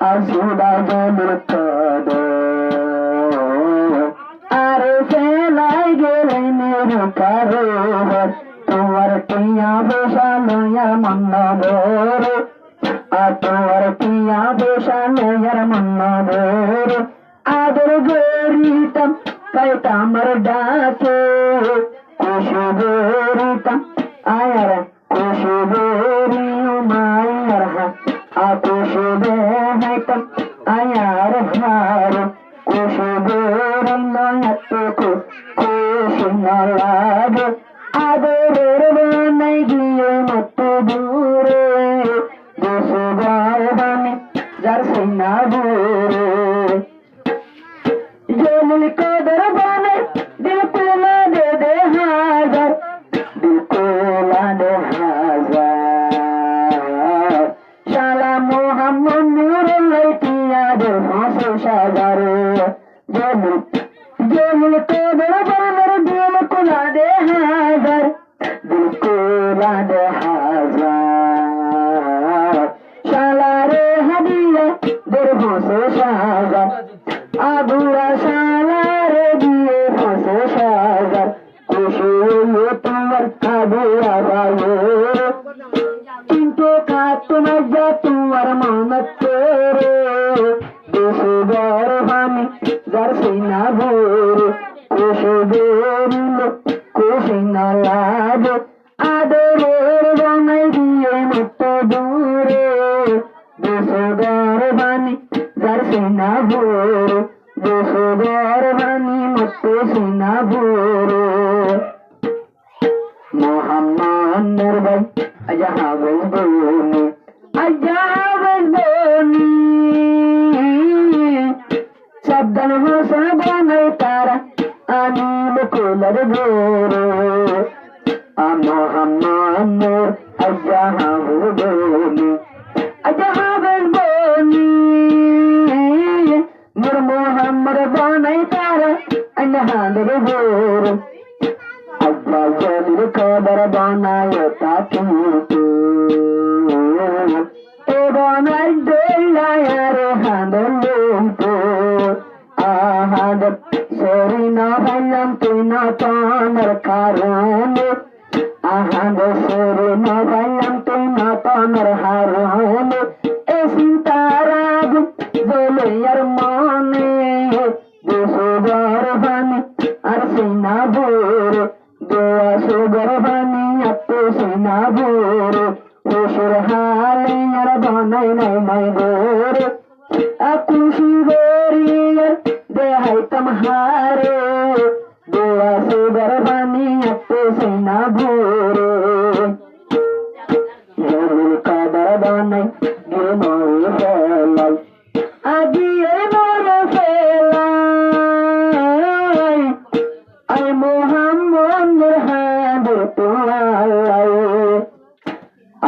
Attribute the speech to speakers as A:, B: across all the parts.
A: আসুদা জমর কদ আরে ফেলাই গেলে মেরু কারোর তোমার টিয়া বসানো আর মন্না ধর আর তোমার টিয়া বসানো আর মন্না ধর আদর গরিতাম পাইতাম আর ডাকে খুশি গরিতাম আয়ার খুশি গরি মায়ার হা খুশি দেহাইতাম আয়ার হার খুশি গরি নয়তো খুশি নলাগে আদরের বানাই গিয়ে মত দূরে দেশে গারবানি যার সিনা দূরে জমিল কদর বানাই দিল কোলা দে দে হাজার দিল কোলা দে হাজার শালা মোহাম্মদ নূরুল লাইটিয়া দে হাসো সাজার জমিল কদর বানাই দিল কোলা দে হাজার দিল কোলা দে হাজার শালা রে হাদিয়া দের হাসো সাজার আবুরা শালা রে দিয়ে হাসো সাজার খুশি হইয়ে তোমার খাবিয়া ভাইয়ে কিন্তু তোমার যা তোমার মনত করে দেশে গর্বানি যার সিনা ভরে খুশি বেরিল খুশি না লাগে আদরের বানাই দিয়ে মত দূরে দেশে গর্বানি যার সিনা ভরে দেশে গর্বানি মত সিনা ভরে মোহাম্মদ নরবাই আজাহাবল বনি আজাহাবল বনি সাবধান হোসেন বানাই তারা আমি মুকুলার ঘোরে মোহাম্মদ নূর আজাহাবল বনি আজাহাবল বনি নূর মোহাম্মদ বানাই তারা আজাহাবল ঘোরে জলির কদর বানায় তাকে এ বানাই দোলায়ার হাঁদল আহাদ সরি না ভাইলাম তুই না তানার কারণে আহাদ সরি না ভাইলাম তুই না তানার হারণে এ সীতারাগ জলে আর মনে দেশগার বানি আর সিনা ভোর দোয়া সুগর বানি আত্ম সিনা ভোর খুশির হালে আর বানাই নাই নাই গোর খুশি গরিয়ার দেহাইতাম হারে দোয়া সুগর বানি আত্ম সিনা ভোর জরুর কাদর বানাই গে মরে ফেলাই আগিয়ে মরে ফেলাই আই মোহাম্মদ হাঁদের তোলাই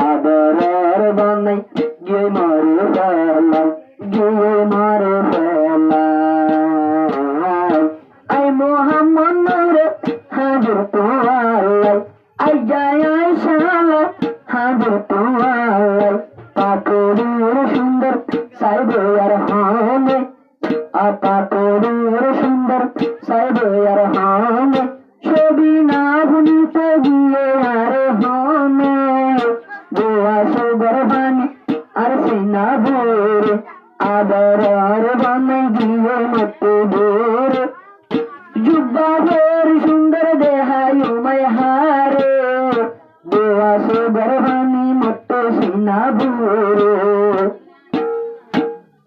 A: আদরের বানাই গে মরে ফেলাই গে মরে ফেলাই আই মোহাম্মদ নূরে হাঁদের তোলাই আই যায় আই শালা হাঁদের তোলাই পাকড়ির সুন্দর সাইবে আর হানে পাকড়ির সুন্দর সাইবে আর হানে ছবি না ভুলিতে গিয়ে আর হানে দোয়া সুগর বানি আর সিনা ভোরে আদর আর বানাই গিয়ে মত ভোরে জুব্বা ভোর সুন্দর দেহাই উমায় হারে দোয়া সুগর বানি মত সিনা ভোরে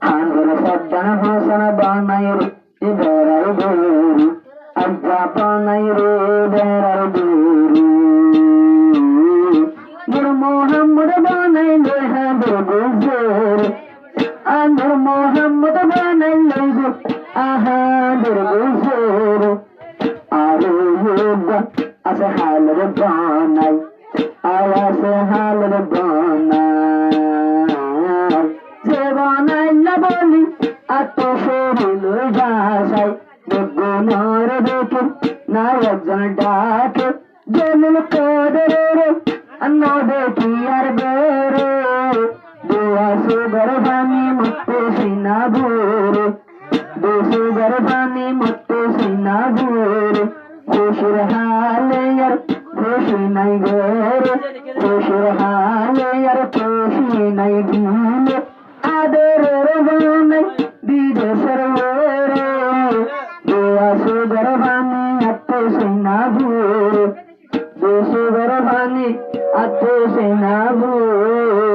A: হাঙ্গর সজ্জন হোসেন বানাই রে বেড়ার দূরি আজ্জা বানাই রে বেড়ার দূরি নূর মোহাম্মদ বানাই লে হাঁদের গুজর নূর মোহাম্মদ বানাই লে আহাদের গুজর আরে আছে হালের বানাই আছে হালের বানাই যে বানাই না বলি আত্ম শরীর ভাষায় বেগুনার দেখে না একজন ডাকে জলিল কদর রে নদে কি আর বেরে দোয়া গর্ভানি মুক্তে সিনা ভোরে দেশে গর্ভানি মুক্তে সিনা ভোরে খুশির হালে আর খুশি নাই ঘরে খুশির হালে আর খুশি নাই ঘুমে আদরের বনে বিদেশের ওরে দেশে গর্ভানি মুক্তে সিনা ভোরে দেশে গর্ভানি আত্মে সিনা ভোরে